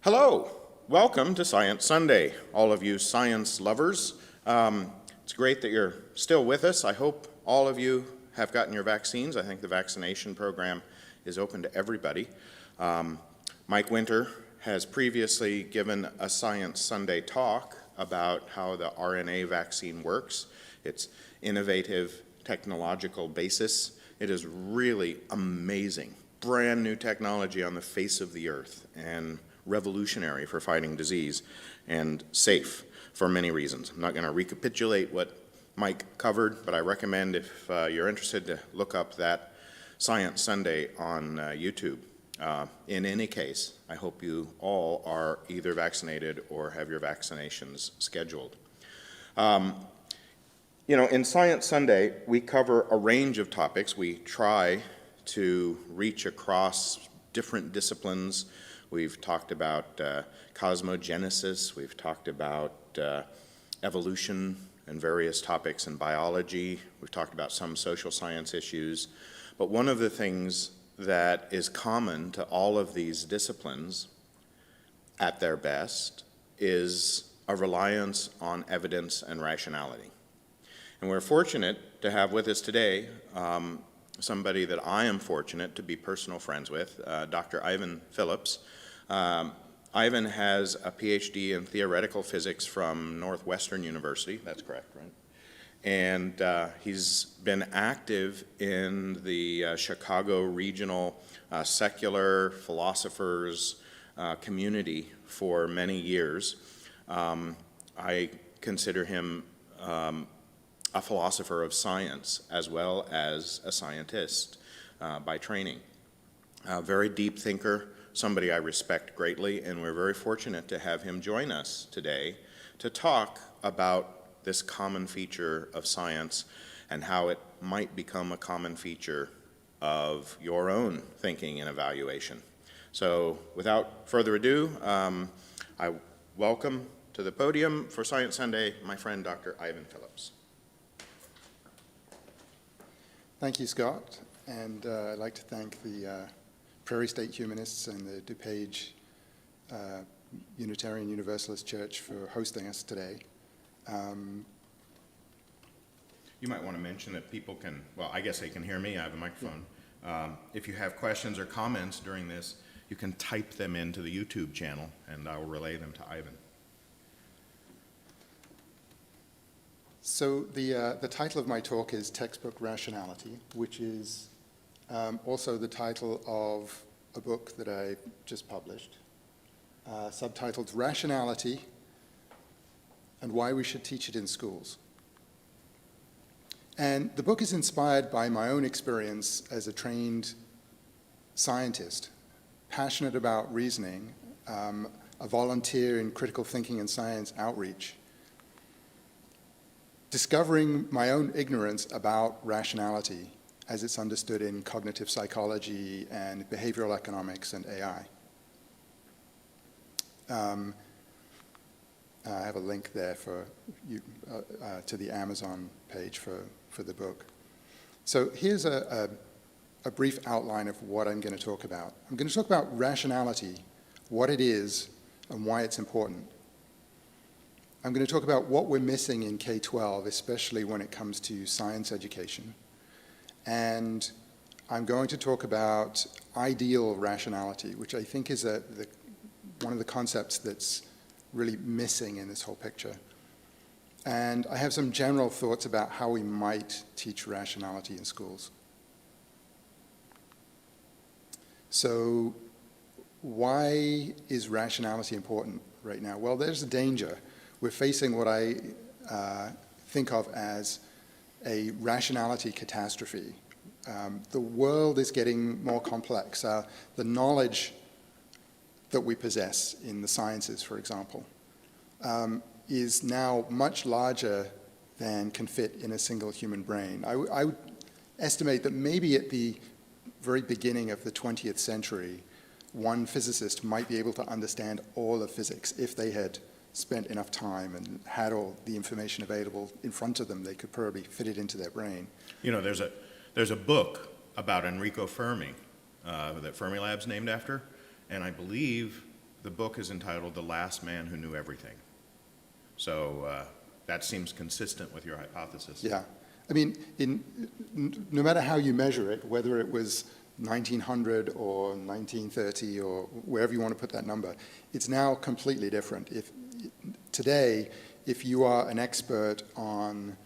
Hello, welcome to Science Sunday, all of you science lovers. It's great that you're still with us. I hope all of you have gotten your vaccines. I think the vaccination program is open to everybody. Mike Winter has previously given a Science Sunday talk about how the RNA vaccine works, its innovative technological basis. It is really amazing, brand new technology on the face of the earth, and revolutionary for fighting disease, and safe for many reasons. I'm not going to recapitulate what Mike covered, but I recommend, if you're interested, to look up that Science Sunday on YouTube. In any case, I hope you all are either vaccinated or have your vaccinations scheduled. In Science Sunday, we cover a range of topics. We try to reach across different disciplines. We've talked about cosmogenesis, we've talked about evolution and various topics in biology, we've talked about some social science issues, but one of the things that is common to all of these disciplines at their best is a reliance on evidence and rationality. And we're fortunate to have with us today somebody that I am fortunate to be personal friends with, Dr. Phillips. Ivan has a PhD in theoretical physics from Northwestern University. That's correct, right? And he's been active in the Chicago regional secular philosophers community for many years. I consider him a philosopher of science as well as a scientist by training. A very deep thinker, somebody I respect greatly, and we're very fortunate to have him join us today to talk about this common feature of science and how it might become a common feature of your own thinking and evaluation. So without further ado, I welcome to the podium for Science Sunday my friend Dr. Ivan Phillips. Thank you, Scott, and I'd like to thank the Prairie State Humanists and the DuPage Unitarian Universalist Church for hosting us today. You might want to mention that people can, well, I guess they can hear me, I have a microphone. Yeah. If you have questions or comments during this, you can type them into the YouTube channel and I will relay them to Ivan. So the title of my talk is Textbook Rationality, which is also the title of a book that I just published, subtitled Rationality and Why We Should Teach It in Schools. And the book is inspired by my own experience as a trained scientist, passionate about reasoning, a volunteer in critical thinking and science outreach, discovering my own ignorance about rationality as it's understood in cognitive psychology and behavioral economics and AI. I have a link there for you to the Amazon page for the book. So here's a brief outline of what I'm going to talk about. I'm going to talk about rationality, what it is, and why it's important. I'm going to talk about what we're missing in K-12, especially when it comes to science education. And I'm going to talk about ideal rationality, which I think is one of the concepts that's really missing in this whole picture. And I have some general thoughts about how we might teach rationality in schools. So why is rationality important right now? Well, there's a danger. We're facing what I think of as a rationality catastrophe. The world is getting more complex. The knowledge that we possess in the sciences, for example, is now much larger than can fit in a single human brain. I would estimate that maybe at the very beginning of the 20th century, one physicist might be able to understand all of physics if they had spent enough time and had all the information available in front of them. They could probably fit it into their brain. You know, there's a book about Enrico Fermi that Fermilab's named after, and I believe the book is entitled The Last Man Who Knew Everything. So that seems consistent with your hypothesis. Yeah. I mean, no matter how you measure it, whether it was 1900 or 1930 or wherever you want to put that number, it's now completely different. Today, if you are an expert on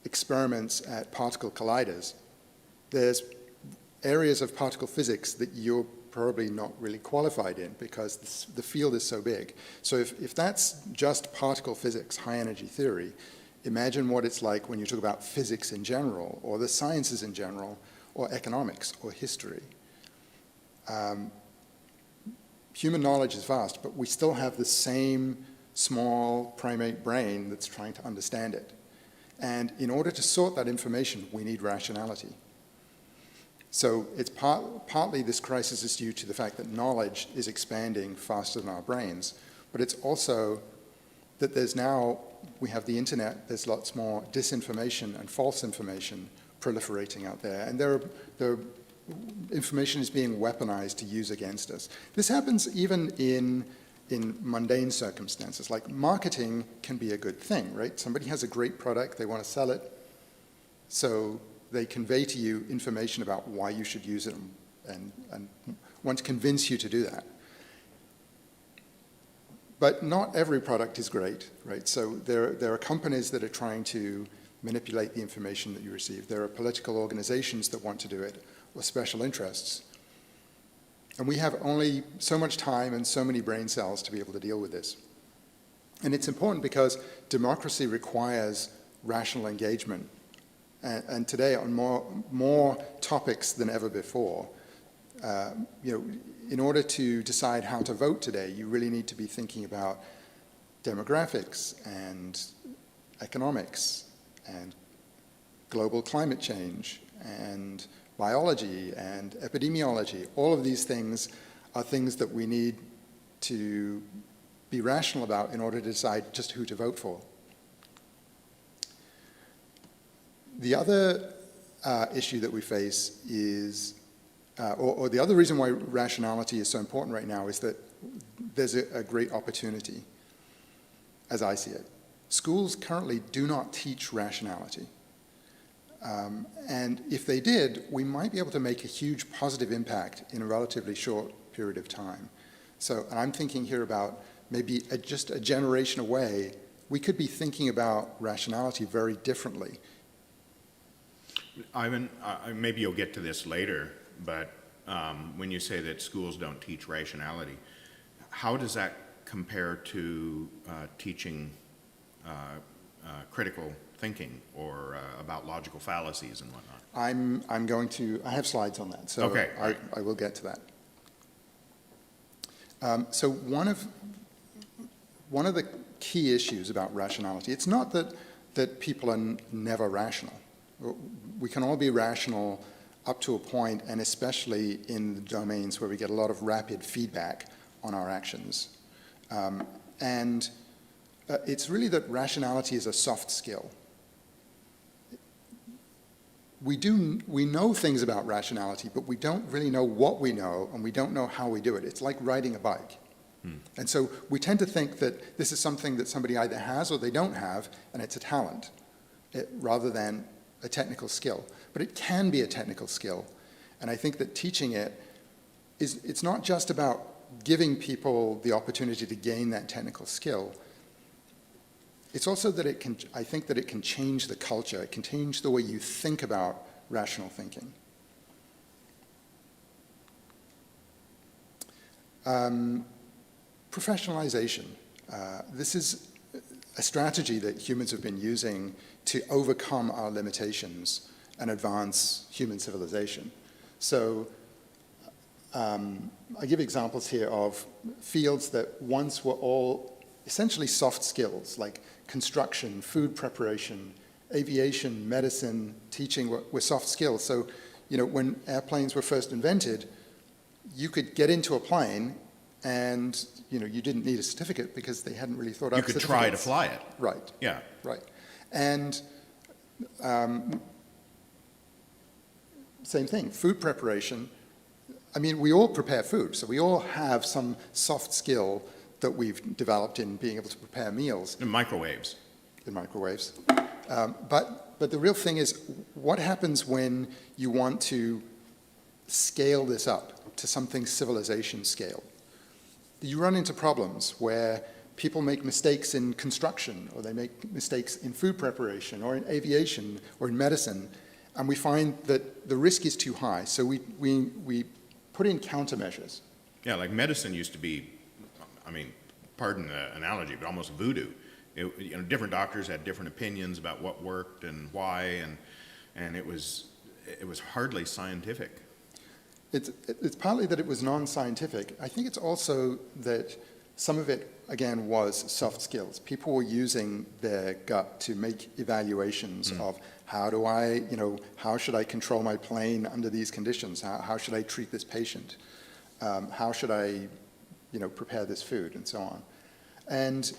experiments at particle colliders, there's areas of particle physics that you're probably not really qualified in because the field is so big. So if that's just particle physics, high energy theory, imagine what it's like when you talk about physics in general, or the sciences in general, or economics, or history. Human knowledge is vast, but we still have the same small primate brain that's trying to understand it. And in order to sort that information, we need rationality. So it's partly this crisis is due to the fact that knowledge is expanding faster than our brains, but it's also that we have the internet, there's lots more disinformation and false information proliferating out there, and information is being weaponized to use against us. This happens even in mundane circumstances, like marketing can be a good thing, right? Somebody has a great product, they want to sell it, so they convey to you information about why you should use it and want to convince you to do that. But not every product is great, right? So there are companies that are trying to manipulate the information that you receive. There are political organizations that want to do it, or special interests. And we have only so much time and so many brain cells to be able to deal with this. And it's important because democracy requires rational engagement. And today, on more topics than ever before, in order to decide how to vote today, you really need to be thinking about demographics and economics and global climate change and biology and epidemiology. All of these things are things that we need to be rational about in order to decide just who to vote for. The other issue that we face is, or the other reason why rationality is so important right now is that there's a great opportunity, as I see it. Schools currently do not teach rationality. And if they did, we might be able to make a huge positive impact in a relatively short period of time. So I'm thinking here about maybe just a generation away, we could be thinking about rationality very differently. Ivan, maybe you'll get to this later, but when you say that schools don't teach rationality, how does that compare to teaching critical thinking or about logical fallacies and whatnot? I have slides on that, so okay, I will get to that. So one of the key issues about rationality, it's not that people are never rational. We can all be rational up to a point, and especially in the domains where we get a lot of rapid feedback on our actions. It's really that rationality is a soft skill. We know things about rationality, but we don't really know what we know, and we don't know how we do it. It's like riding a bike. And so we tend to think that this is something that somebody either has or they don't have, and it's a talent, rather than a technical skill. But it can be a technical skill. And I think that teaching it it's not just about giving people the opportunity to gain that technical skill. It's also that I think that it can change the culture. It can change the way you think about rational thinking. Professionalization. This is a strategy that humans have been using to overcome our limitations and advance human civilization. So I give examples here of fields that once were all essentially soft skills, like construction, food preparation, aviation, medicine, teaching were soft skills. So, when airplanes were first invented, you could get into a plane and, you didn't need a certificate because they hadn't really thought out certificates. You could try to fly it. Right. Yeah. Right. And same thing, food preparation. I mean, we all prepare food, so we all have some soft skill that we've developed in being able to prepare meals. In microwaves. In microwaves. But the real thing is, what happens when you want to scale this up to something civilization scale? You run into problems where people make mistakes in construction, or they make mistakes in food preparation, or in aviation, or in medicine, and we find that the risk is too high, so we put in countermeasures. Yeah, like medicine used to be, I mean, pardon the analogy, but almost voodoo. Different doctors had different opinions about what worked and why, and it was hardly scientific. It's partly that it was non-scientific. I think it's also that some of it, again, was soft skills. People were using their gut to make evaluations of how should I control my plane under these conditions? How should I treat this patient? How should I, prepare this food, and so on. And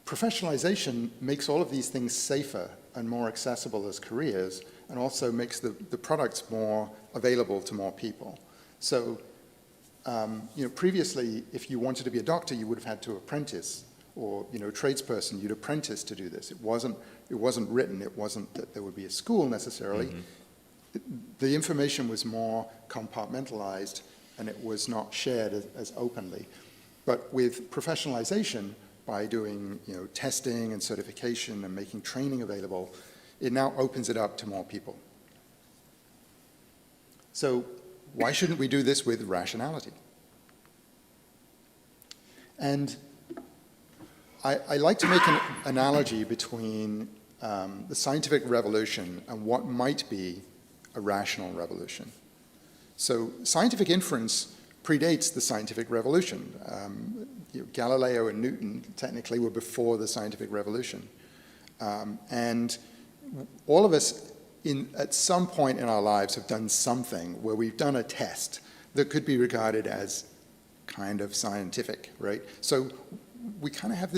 professionalization makes all of these things safer and more accessible as careers, and also makes the products more available to more people. So, previously, if you wanted to be a doctor, you would have had to apprentice, or tradesperson, you'd apprentice to do this. It wasn't written. It wasn't that there would be a school necessarily. Mm-hmm. The information was more compartmentalized, and it was not shared as openly. But with professionalization, by doing testing and certification and making training available, it now opens it up to more people. So why shouldn't we do this with rationality? And I like to make an analogy between the scientific revolution and what might be a rational revolution. So scientific inference predates the scientific revolution. Galileo and Newton technically were before the scientific revolution. And all of us at some point in our lives have done something where we've done a test that could be regarded as kind of scientific, right? So we kind of have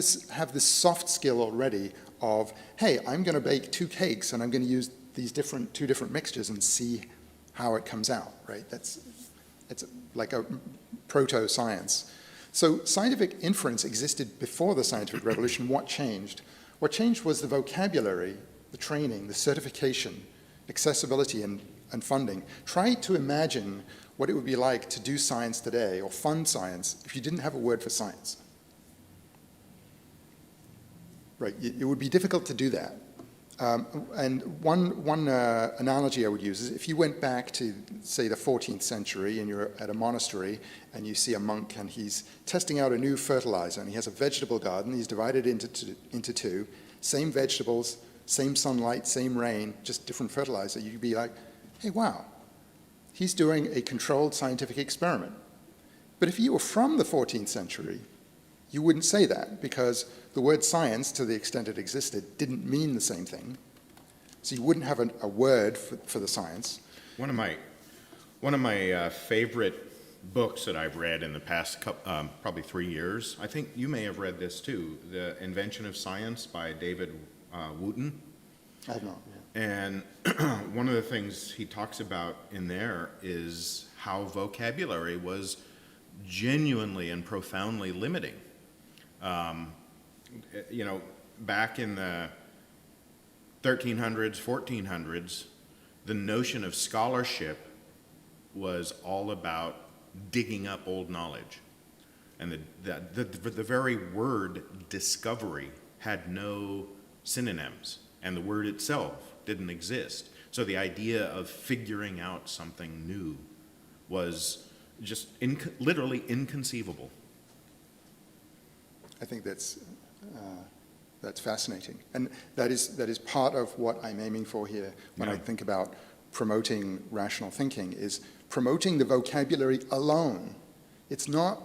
this soft skill already of, hey, I'm going to bake 2 cakes and I'm going to use these 2 different mixtures and see how it comes out, right? It's like a proto-science. So scientific inference existed before the scientific revolution. What changed? What changed was the vocabulary, the training, the certification, accessibility, and funding. Try to imagine what it would be like to do science today, or fund science, if you didn't have a word for science. Right, it would be difficult to do that. And one analogy I would use is if you went back to, say, the 14th century and you're at a monastery and you see a monk and he's testing out a new fertilizer, and he has a vegetable garden, he's divided into 2, same vegetables, same sunlight, same rain, just different fertilizer. You'd be like, hey, wow, he's doing a controlled scientific experiment. But if you were from the 14th century, you wouldn't say that, because the word science, to the extent it existed, didn't mean the same thing. So you wouldn't have a word for the science. One of my favorite books that I've read in the past probably 3 years, I think you may have read this too, The Invention of Science by David Wooten. I have not. Yeah. And one of the things he talks about in there is how vocabulary was genuinely and profoundly limiting. Back in the 1300s, 1400s, the notion of scholarship was all about digging up old knowledge. And the very word discovery had no synonyms, and the word itself didn't exist. So the idea of figuring out something new was just literally inconceivable. I think that's fascinating, and that is part of what I'm aiming for here when I think about promoting rational thinking, is promoting the vocabulary alone. It's not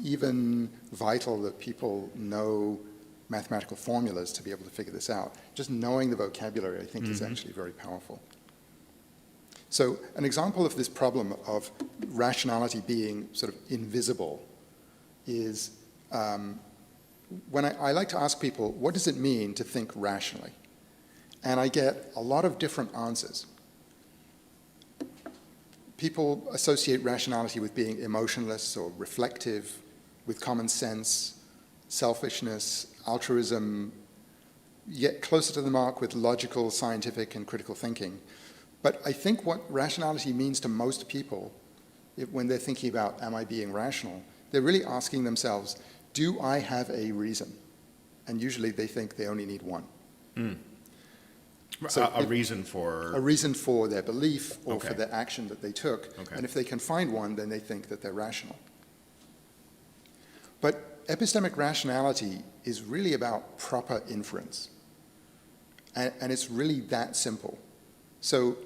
even vital that people know mathematical formulas to be able to figure this out. Just knowing the vocabulary, I think, is actually very powerful. So an example of this problem of rationality being sort of invisible is when I like to ask people, what does it mean to think rationally? And I get a lot of different answers. people associate rationality with being emotionless or reflective, with common sense, selfishness, altruism, yet closer to the mark with logical, scientific, and critical thinking. But I think what rationality means to most people, when they're thinking about, am I being rational, they're really asking themselves, do I have a reason? And usually they think they only need one. So a reason for... A reason for their belief or Okay. for their action that they took. Okay. And if they can find one, then they think that they're rational. But epistemic rationality is really about proper inference. And it's really that simple. So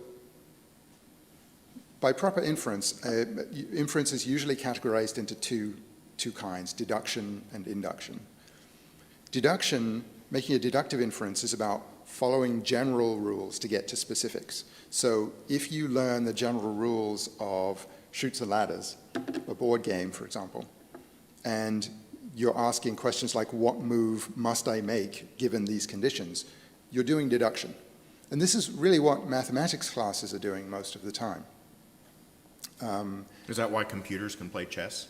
by proper inference, inference is usually categorized into two kinds, deduction and induction. Deduction, making a deductive inference, is about following general rules to get to specifics. So if you learn the general rules of Chutes and Ladders, a board game, for example, and you're asking questions like, what move must I make given these conditions? You're doing deduction. And this is really what mathematics classes are doing most of the time. Is that why computers can play chess?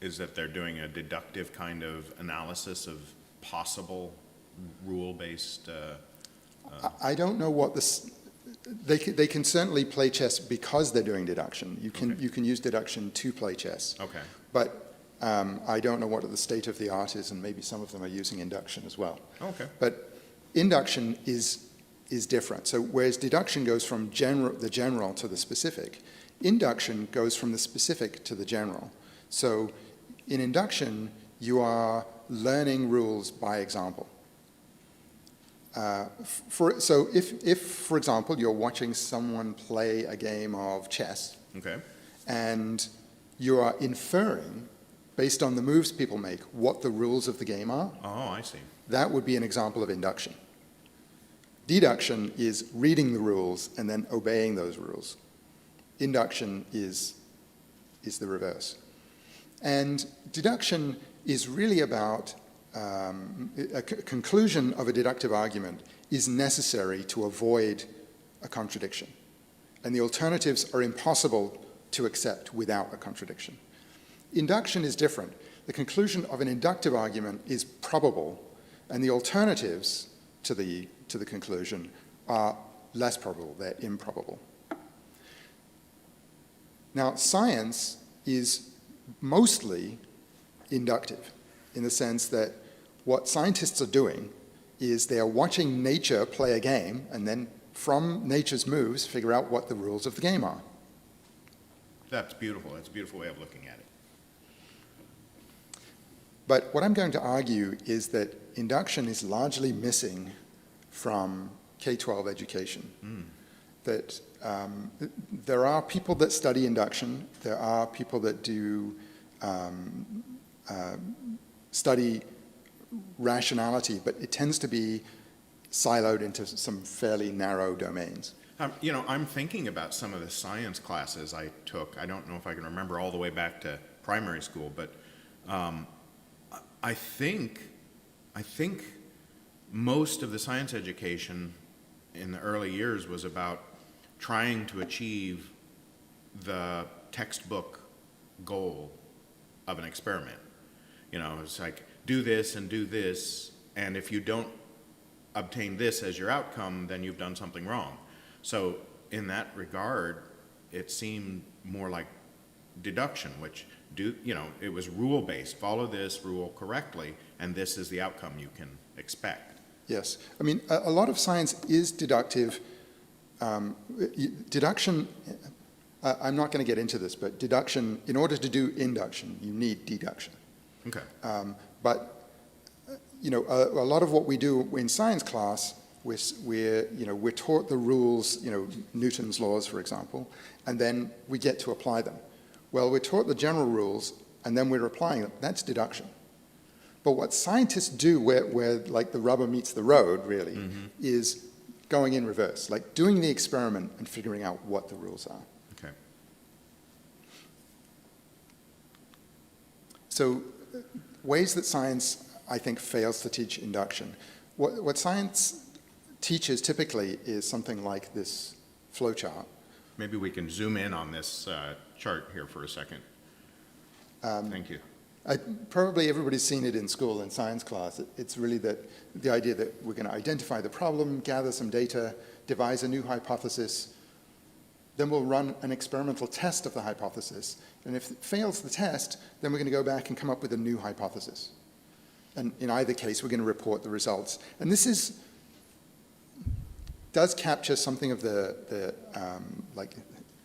Is that they're doing a deductive kind of analysis of possible rule-based... I don't know what this... They can certainly play chess because they're doing deduction. You can use deduction to play chess. Okay. But I don't know what the state of the art is, and maybe some of them are using induction as well. Okay. But induction is different. So whereas deduction goes from the general to the specific, induction goes from the specific to the general. So in induction, you are learning rules by example. So if, for example, you're watching someone play a game of chess, Okay. and you are inferring, based on the moves people make, what the rules of the game are, Oh, I see. that would be an example of induction. Deduction is reading the rules and then obeying those rules. Induction is the reverse. And deduction is really about a conclusion of a deductive argument is necessary to avoid a contradiction. And the alternatives are impossible to accept without a contradiction. Induction is different. The conclusion of an inductive argument is probable, and the alternatives to the conclusion are less probable, they're improbable. Now, science is mostly inductive, in the sense that what scientists are doing is they are watching nature play a game, and then from nature's moves, figure out what the rules of the game are. That's beautiful. That's a beautiful way of looking at it. But what I'm going to argue is that induction is largely missing from K-12 education. That there are people that study induction, there are people that do study rationality, but it tends to be siloed into some fairly narrow domains. You know, I'm thinking about some of the science classes I took. I don't know if I can remember all the way back to primary school, but I think most of the science education in the early years was about trying to achieve the textbook goal of an experiment. You know, it's like, do this, and if you don't obtain this as your outcome, then you've done something wrong. So in that regard, it seemed more like deduction, which it was rule-based. Follow this rule correctly, and this is the outcome you can expect. Yes. I mean, a lot of science is deductive. Deduction, I'm not going to get into this, but deduction, in order to do induction, you need deduction. Okay. But a lot of what we do in science class, we're taught the rules, Newton's laws, for example, and then we get to apply them. Well, we're taught the general rules, and then we're applying them. That's deduction. But what scientists do, where like the rubber meets the road, really, is going in reverse, like doing the experiment and figuring out what the rules are. Okay. So ways that science, I think, fails to teach induction. What science teaches typically is something like this flowchart, Maybe we can zoom in on this chart here for a second. Thank you. Probably everybody's seen it in school in science class. It's really the idea that we're going to identify the problem, gather some data, devise a new hypothesis, then we'll run an experimental test of the hypothesis. And if it fails the test, then we're going to go back and come up with a new hypothesis. And in either case, we're going to report the results. And this does capture something of the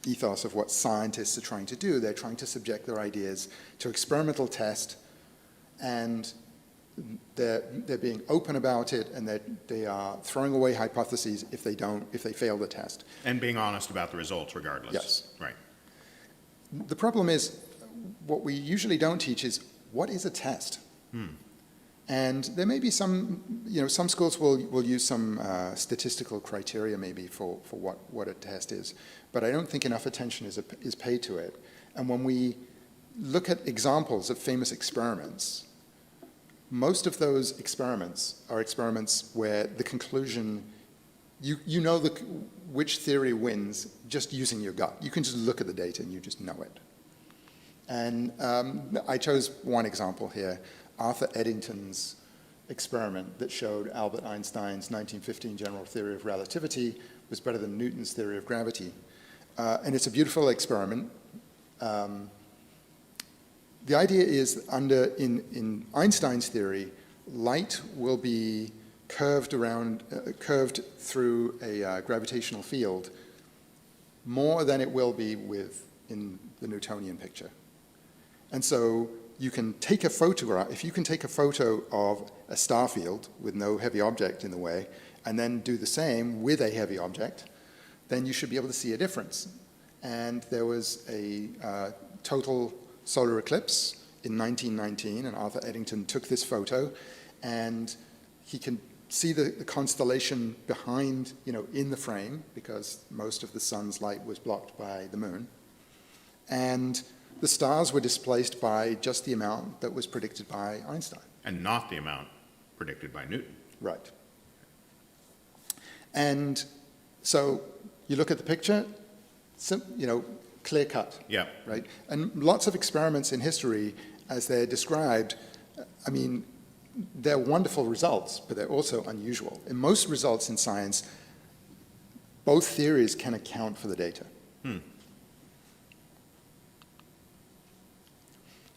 ethos of what scientists are trying to do. They're trying to subject their ideas to experimental test, and they're being open about it, and they are throwing away hypotheses if they fail the test. And being honest about the results regardless. Yes. Right. The problem is, what we usually don't teach is, what is a test? And there may be some schools will use some statistical criteria maybe for what a test is, but I don't think enough attention is paid to it. And when we look at examples of famous experiments, most of those experiments are experiments where the conclusion, you know which theory wins just using your gut. You can just look at the data and you just know it. And I chose one example here, Arthur Eddington's experiment that showed Albert Einstein's 1915 general theory of relativity was better than Newton's theory of gravity. And it's a beautiful experiment. The idea is in Einstein's theory, light will be curved through a gravitational field more than it will be in the Newtonian picture. And so you can take a photograph, if you can take a photo of a star field with no heavy object in the way, and then do the same with a heavy object, then you should be able to see a difference. And there was a total solar eclipse in 1919, and Arthur Eddington took this photo, and he can see the constellation behind, in the frame, because most of the sun's light was blocked by the moon. And the stars were displaced by just the amount that was predicted by Einstein. And not the amount predicted by Newton. Right. And so you look at the picture, clear cut. Yeah. Right? And lots of experiments in history, as they're described, they're wonderful results, but they're also unusual. In most results in science, both theories can account for the data.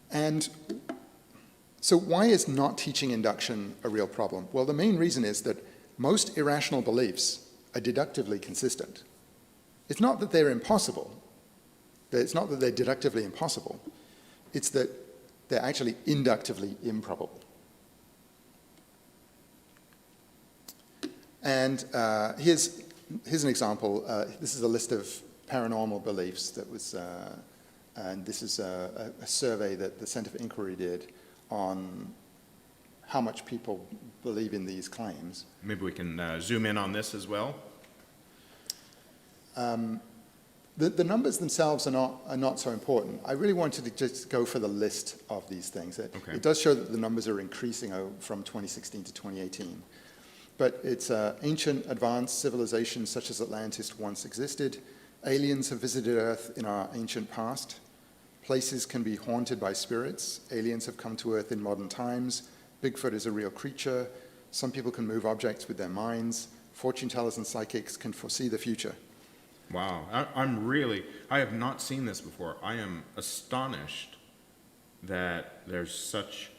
And so why is not teaching induction a real problem? Well, the main reason is that most irrational beliefs are deductively consistent. It's not that they're impossible. It's not that they're deductively impossible. It's that they're actually inductively improbable. And here's an example. This is a list of paranormal beliefs that was, and this is a survey that the Center for Inquiry did on how much people believe in these claims. Maybe we can zoom in on this as well. The numbers themselves are not so important. I really wanted to just go for the list of these things. Okay. It does show that the numbers are increasing from 2016 to 2018. But it's ancient advanced civilizations such as Atlantis once existed. Aliens have visited Earth in our ancient past. Places can be haunted by spirits. Aliens have come to Earth in modern times. Bigfoot is a real creature. Some people can move objects with their minds. Fortune tellers and psychics can foresee the future. Wow. I have not seen this before. I am astonished that there's such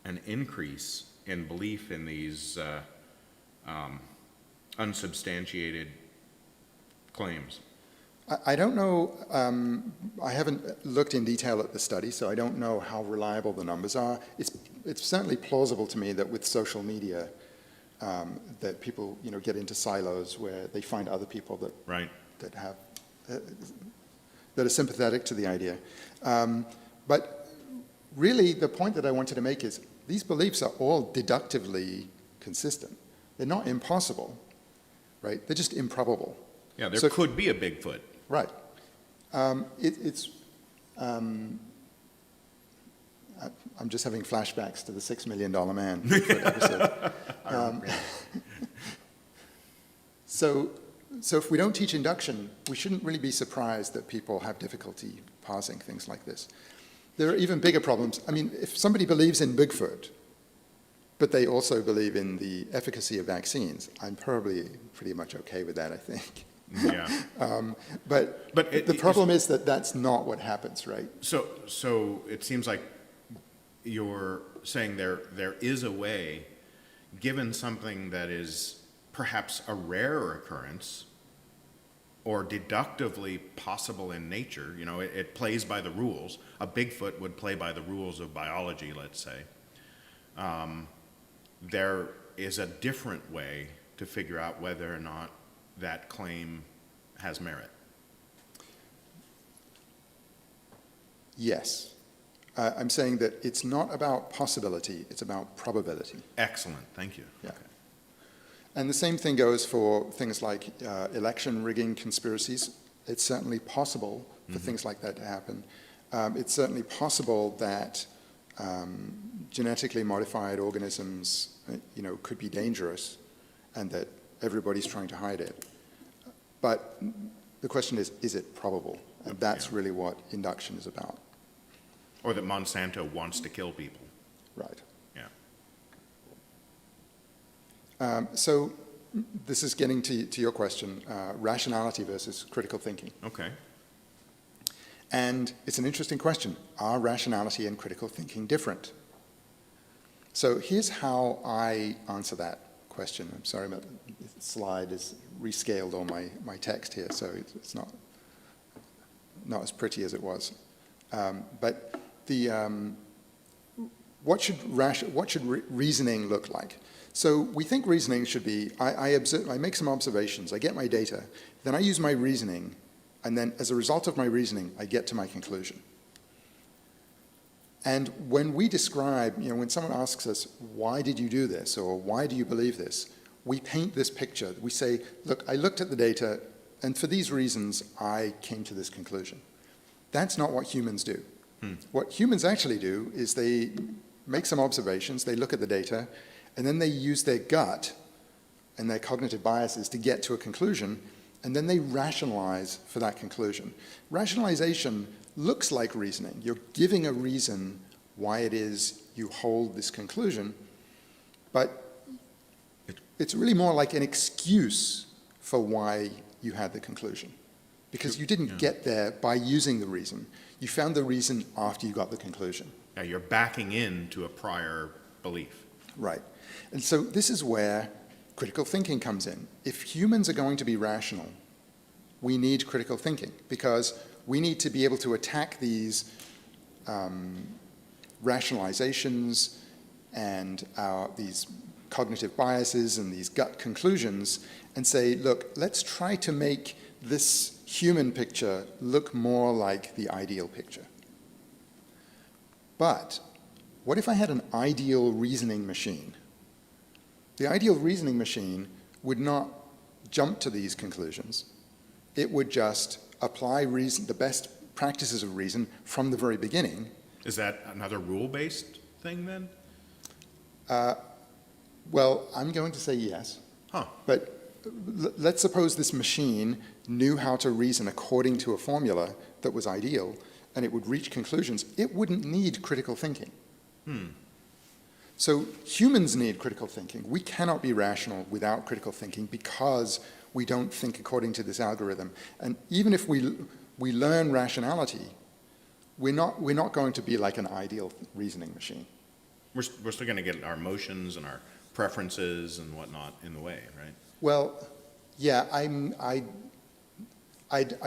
an increase in belief in these unsubstantiated claims. I don't know, I haven't looked in detail at the study, so I don't know how reliable the numbers are. It's certainly plausible to me that with social media, that people get into silos where they find other people that Right. that have that are sympathetic to the idea. But really, the point that I wanted to make is these beliefs are all deductively consistent. They're not impossible, right? They're just improbable. Yeah, there could be a Bigfoot. Right. I'm just having flashbacks to the $6 Million Man Bigfoot episode. So So if we don't teach induction, we shouldn't really be surprised that people have difficulty parsing things like this. There are even bigger problems. I mean, if somebody believes in Bigfoot, but they also believe in the efficacy of vaccines, I'm probably pretty much okay with that, I think. Yeah. But the problem is that that's not what happens, right? So it seems like you're saying there is a way, given something that is perhaps a rare occurrence or deductively possible in nature, you know, it plays by the rules. A Bigfoot would play by the rules of biology, let's say. There is a different way to figure out whether or not that claim has merit. Yes. I'm saying that it's not about possibility, it's about probability. Excellent, thank you. Yeah. And the same thing goes for things like election rigging conspiracies. It's certainly possible for things like that to happen. It's certainly possible that genetically modified organisms, could be dangerous, and that everybody's trying to hide it. But the question is it probable? And that's really what induction is about. Or that Monsanto wants to kill people. Right. Yeah. So this is getting to your question, rationality versus critical thinking. Okay. And it's an interesting question. Are rationality and critical thinking different? So here's how I answer that question. I'm sorry, the slide is rescaled on my text here, so it's not as pretty as it was. But what should reasoning look like? So we think reasoning should be, I make some observations, I get my data, then I use my reasoning, and then as a result of my reasoning, I get to my conclusion. And when we describe, when someone asks us, why did you do this, or why do you believe this, we paint this picture. We say, look, I looked at the data, and for these reasons, I came to this conclusion. That's not what humans do. What humans actually do is they make some observations, they look at the data, and then they use their gut and their cognitive biases to get to a conclusion, and then they rationalize for that conclusion. Rationalization looks like reasoning. You're giving a reason why it is you hold this conclusion, but it's really more like an excuse for why you had the conclusion. Because you didn't get there by using the reason. You found the reason after you got the conclusion. Yeah, you're backing into a prior belief. Right. And so this is where critical thinking comes in. If humans are going to be rational, we need critical thinking, because we need to be able to attack these rationalizations and these cognitive biases and these gut conclusions and say, look, let's try to make this human picture look more like the ideal picture. But what if I had an ideal reasoning machine? The ideal reasoning machine would not jump to these conclusions. It would just apply the best practices of reason from the very beginning. Is that another rule-based thing then? Well, I'm going to say yes. Huh. But let's suppose this machine knew how to reason according to a formula that was ideal, and it would reach conclusions. It wouldn't need critical thinking. So humans need critical thinking. We cannot be rational without critical thinking because we don't think according to this algorithm. And even if we learn rationality, we're not going to be like an ideal reasoning machine. We're still going to get our emotions and our preferences and whatnot in the way, right? Well, yeah, I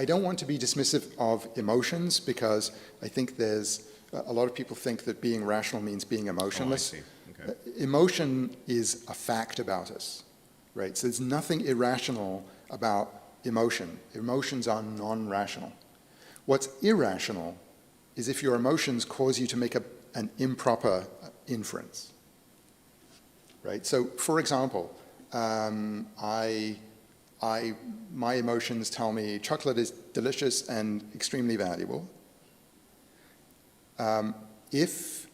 don't want to be dismissive of emotions, because I think there's a lot of people think that being rational means being emotionless. Oh, I see. Okay. Emotion is a fact about us, right? So there's nothing irrational about emotion. Emotions are non-rational. What's irrational is if your emotions cause you to make an improper inference, right? So, for example, my emotions tell me chocolate is delicious and extremely valuable. If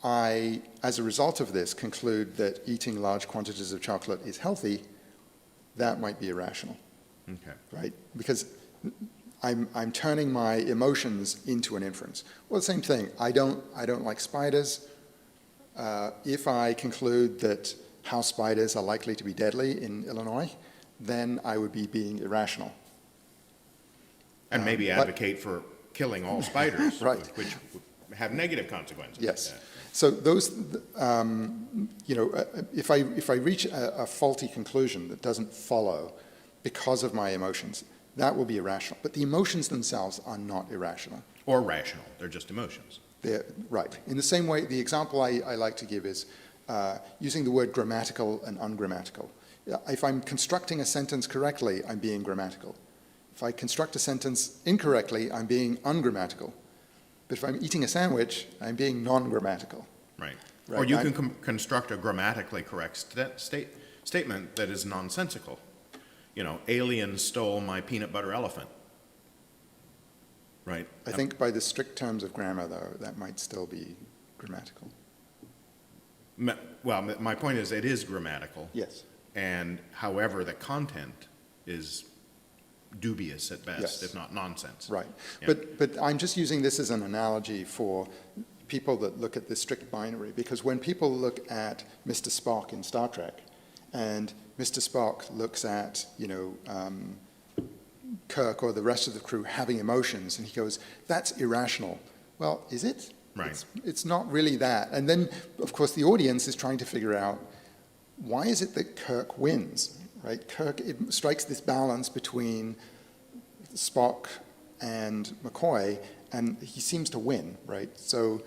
I, as a result of this, conclude that eating large quantities of chocolate is healthy, that might be irrational. Okay. right? Because I'm turning my emotions into an inference. Well, the same thing. I don't like spiders. If I conclude that house spiders are likely to be deadly in Illinois, then I would be being irrational. And maybe but- advocate for killing all spiders, Right. which would have negative consequences. Yes. Yeah. So those, if I reach a faulty conclusion that doesn't follow because of my emotions, that will be irrational. But the emotions themselves are not irrational. Or rational, they're just emotions. They're, right. In the same way, the example I like to give is using the word grammatical and ungrammatical. If I'm constructing a sentence correctly, I'm being grammatical. If I construct a sentence incorrectly, I'm being ungrammatical. But if I'm eating a sandwich, I'm being non-grammatical. Right. Right. Or you can construct a grammatically correct statement that is nonsensical. You know, aliens stole my peanut butter elephant. Right? I think by the strict terms of grammar, though, that might still be grammatical. Well, my point is it is grammatical. Yes. And however, the content is dubious at best, Yes. if not nonsense. Right. Yeah. But I'm just using this as an analogy for people that look at the strict binary, because when people look at Mr. Spock in Star Trek, and Mr. Spock looks at, Kirk or the rest of the crew having emotions, and he goes, that's irrational. Well, is it? Right. It's not really that. And then, of course, the audience is trying to figure out, why is it that Kirk wins, right? Kirk, it strikes this balance between Spock and McCoy, and he seems to win, right? So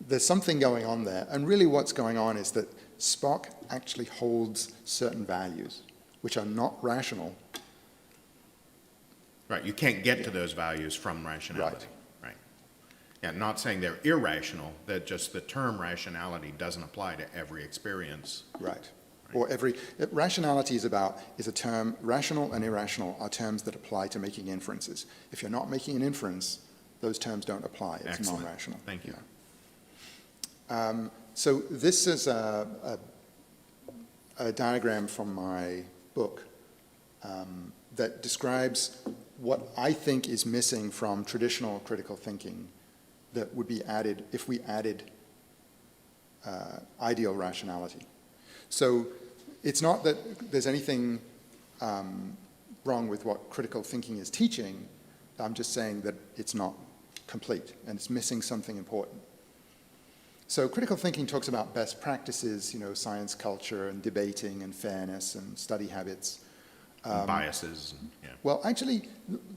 there's something going on there. And really what's going on is that Spock actually holds certain values, which are not rational. Right, you can't get to those values from rationality. Right. Yeah, not saying they're irrational, that just the term rationality doesn't apply to every experience. Right. Or rationality is a term, rational and irrational are terms that apply to making inferences. If you're not making an inference, those terms don't apply. It's Excellent. non-rational. Thank you. Yeah. So this is a diagram from my book that describes what I think is missing from traditional critical thinking that would be added if we added ideal rationality. So it's not that there's anything wrong with what critical thinking is teaching. I'm just saying that it's not complete and it's missing something important. So critical thinking talks about best practices, science culture and debating and fairness and study habits. Biases, yeah. Well, actually,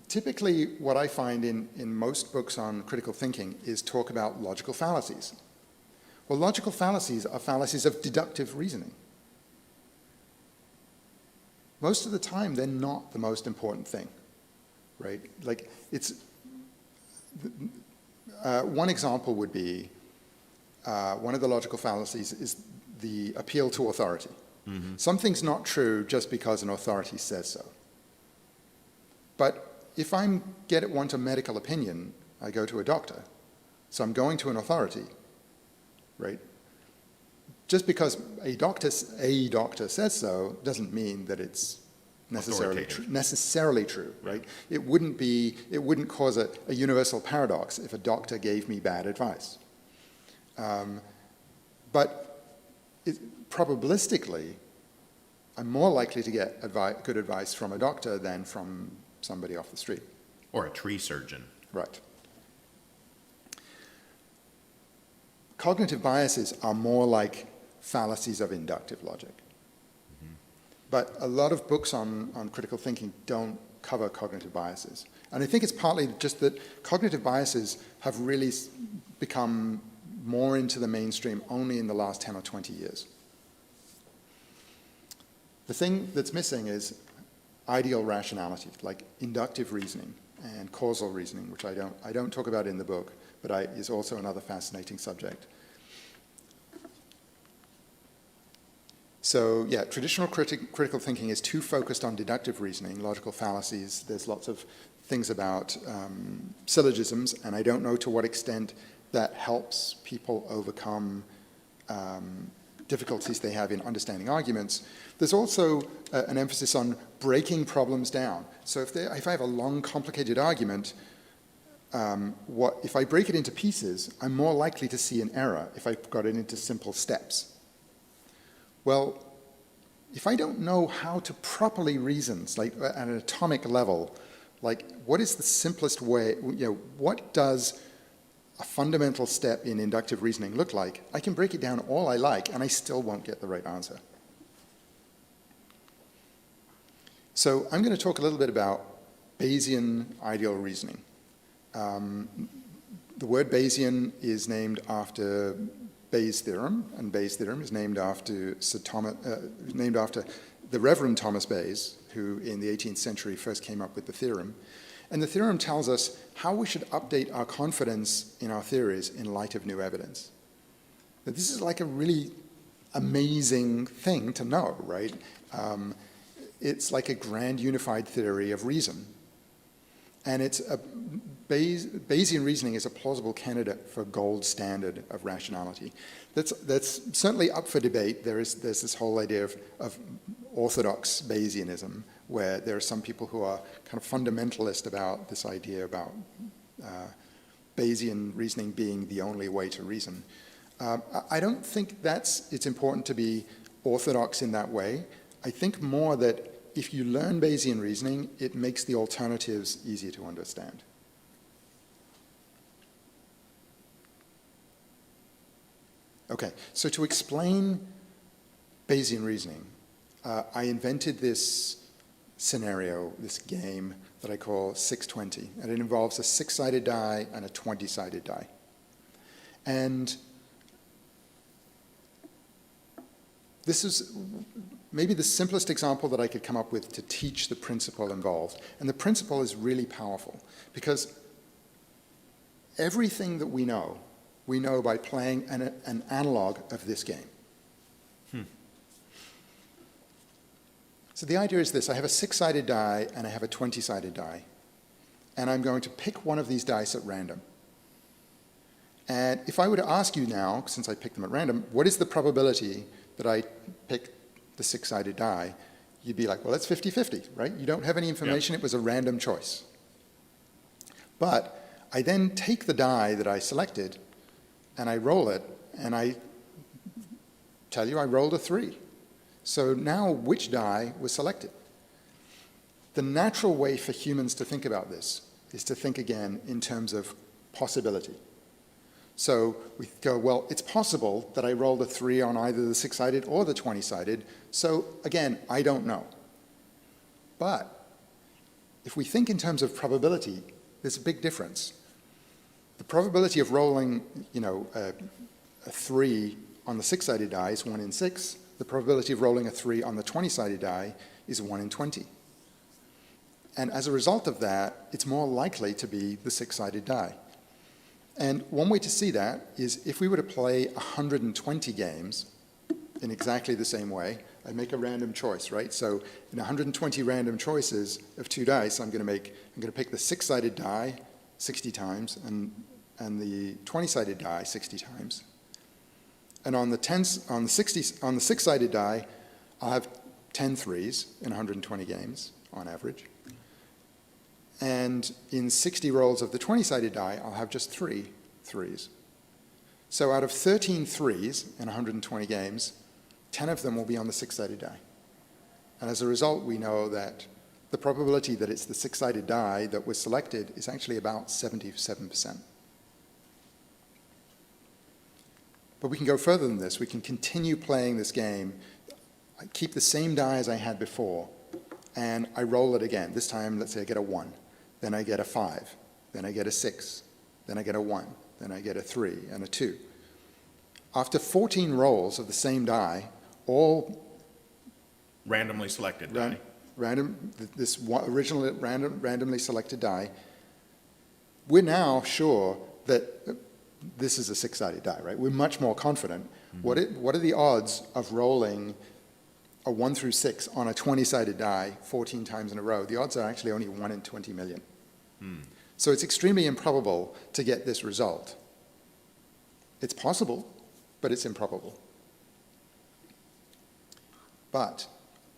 typically what I find in most books on critical thinking is talk about logical fallacies. Well, logical fallacies are fallacies of deductive reasoning. Most of the time, they're not the most important thing, right? Like, one example would be, one of the logical fallacies is the appeal to authority. Mm-hmm. Something's not true just because an authority says so. But if I want a medical opinion, I go to a doctor. So I'm going to an authority, right? Just because a doctor says so doesn't mean that it's necessarily true, right? It wouldn't cause a universal paradox if a doctor gave me bad advice. But probabilistically, I'm more likely to get good advice from a doctor than from somebody off the street. Or a tree surgeon. Right. Cognitive biases are more like fallacies of inductive logic. Mm-hmm. But a lot of books on critical thinking don't cover cognitive biases. And I think it's partly just that cognitive biases have really become more into the mainstream only in the last 10 or 20 years. The thing that's missing is ideal rationality, like inductive reasoning and causal reasoning, which I don't talk about in the book, but is also another fascinating subject. So yeah, traditional critical thinking is too focused on deductive reasoning, logical fallacies. There's lots of things about syllogisms, and I don't know to what extent that helps people overcome difficulties they have in understanding arguments. There's also an emphasis on breaking problems down. So if I have a long, complicated argument, if I break it into pieces, I'm more likely to see an error if I've got it into simple steps. Well, if I don't know how to properly reason, like at an atomic level, like what is the simplest way, what does a fundamental step in inductive reasoning look like? I can break it down all I like, and I still won't get the right answer. So I'm going to talk a little bit about Bayesian ideal reasoning. The word Bayesian is named after Bayes' theorem, and Bayes' theorem is named after the Reverend Thomas Bayes, who in the 18th century first came up with the theorem. And the theorem tells us how we should update our confidence in our theories in light of new evidence. Now, this is like a really amazing thing to know, right? It's like a grand unified theory of reason. And Bayesian reasoning is a plausible candidate for gold standard of rationality. That's certainly up for debate. There's this whole idea of orthodox Bayesianism, where there are some people who are kind of fundamentalist about this idea about Bayesian reasoning being the only way to reason. I don't think it's important to be orthodox in that way. I think more that if you learn Bayesian reasoning, it makes the alternatives easier to understand. Okay, so to explain Bayesian reasoning, I invented this scenario, this game that I call 620, and it involves a 6-sided die and a 20-sided die. And this is maybe the simplest example that I could come up with to teach the principle involved. And the principle is really powerful, because everything that we know by playing an analog of this game. So the idea is this: I have a 6-sided die and I have a 20-sided die. And I'm going to pick one of these dice at random. And if I were to ask you now, since I picked them at random, what is the probability that I pick the 6-sided die? You'd be like, well, that's 50-50, right? You don't have any information. It was a random choice. But I then take the die that I selected and I roll it, and I tell you I rolled a 3. So now which die was selected? The natural way for humans to think about this is to think again in terms of possibility. So we go, well, it's possible that I rolled a 3 on either the 6-sided or the 20-sided, so again, I don't know. But if we think in terms of probability, there's a big difference. The probability of rolling, a 3 on the 6-sided die is 1 in 6. The probability of rolling a 3 on the 20-sided die is 1 in 20. And as a result of that, it's more likely to be the 6-sided die. And one way to see that is if we were to play 120 games in exactly the same way, I make a random choice, right? So in 120 random choices of 2 dice, I'm going to pick the 6-sided die 60 times and the 20-sided die 60 times. And on the 6-sided die, I'll have 10 threes in 120 games on average. And in 60 rolls of the 20-sided die, I'll have just 3 threes. So out of 13 threes in 120 games, 10 of them will be on the 6-sided die. And as a result, we know that the probability that it's the 6-sided die that was selected is actually about 77%. But we can go further than this. We can continue playing this game. I keep the same die as I had before, and I roll it again. This time, let's say I get a 1. Then I get a 5. Then I get a 6. Then I get a 1. Then I get a 3 and a 2. After 14 rolls of the same die, all Randomly selected die. This original randomly selected die, we're now sure that this is a 6-sided die, right? We're much more confident. Mm-hmm. What are the odds of rolling a 1 through 6 on a 20-sided die 14 times in a row? The odds are actually only 1 in 20 million. So it's extremely improbable to get this result. It's possible, but it's improbable. But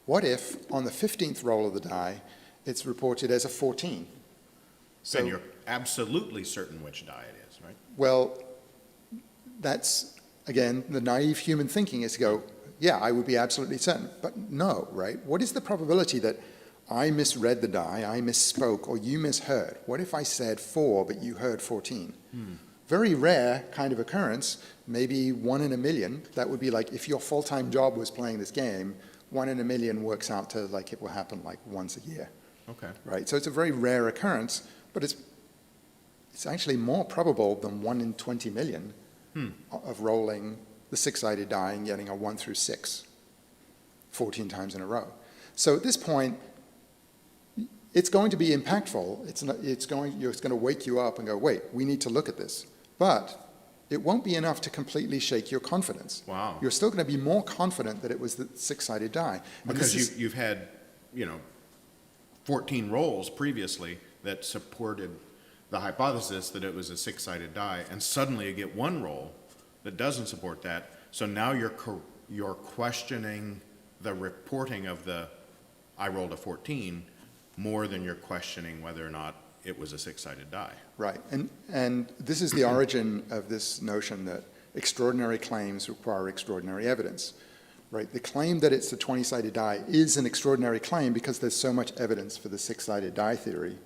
what if on the 15th roll of the die, it's reported as a 14? So, And you're absolutely certain which die it is, right? well, that's, again, the naive human thinking is to go, yeah, I would be absolutely certain. But no, right? What is the probability that I misread the die, I misspoke, or you misheard? What if I said 4, but you heard 14? Very rare kind of occurrence, maybe 1 in a million. That would be like if your full-time job was playing this game, 1 in a million works out to like it will happen like once a year, Okay. right? So it's a very rare occurrence, but it's actually more probable than 1 in 20 million of rolling the 6-sided die and getting a 1 through 6 14 times in a row. So at this point, it's going to be impactful. You're going to wake you up and go, wait, we need to look at this. But it won't be enough to completely shake your confidence. Wow. You're still going to be more confident that it was the 6-sided die. And Because you've had, 14 rolls previously that supported the hypothesis that it was a 6-sided die, and suddenly you get one roll that doesn't support that. So now you're questioning the reporting of the I rolled a 14 more than you're questioning whether or not it was a 6-sided die. Right, and this is the origin of this notion that extraordinary claims require extraordinary evidence, right? The claim that it's the 20-sided die is an extraordinary claim because there's so much evidence for the 6-sided die theory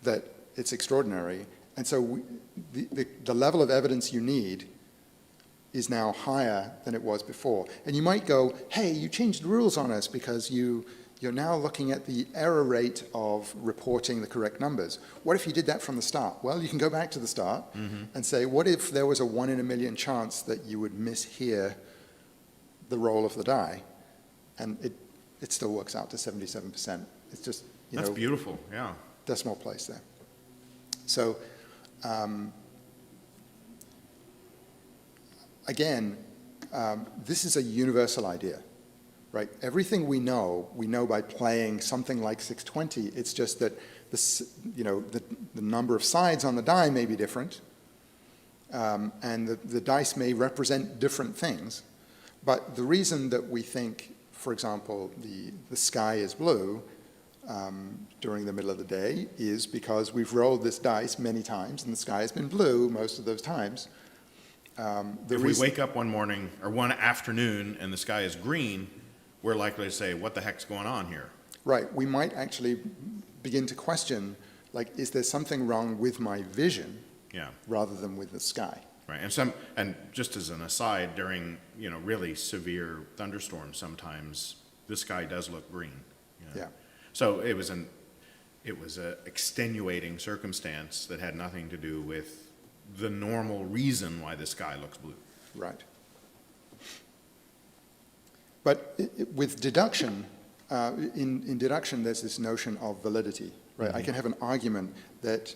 that it's extraordinary. And so the level of evidence you need is now higher than it was before. And you might go, hey, you changed the rules on us because you're now looking at the error rate of reporting the correct numbers. What if you did that from the start? Well, you can go back to the start and say, what if there was a 1 in a million chance that you would mishear the roll of the die? And it still works out to 77%. It's just, That's beautiful, yeah. decimal place there. So, again, this is a universal idea. Right? Everything we know by playing something like 620. It's just that the number of sides on the die may be different, and the dice may represent different things. But the reason that we think, for example, the sky is blue during the middle of the day is because we've rolled this dice many times, and the sky has been blue most of those times. If we wake up one morning or one afternoon and the sky is green, we're likely to say, what the heck's going on here? Right. We might actually begin to question, like, is there something wrong with my vision rather than with the sky? Right. And just as an aside, during, really severe thunderstorms, sometimes the sky does look green. Yeah. So it was a extenuating circumstance that had nothing to do with the normal reason why the sky looks blue. Right. But with deduction, in deduction, there's this notion of validity, right? I can have an argument that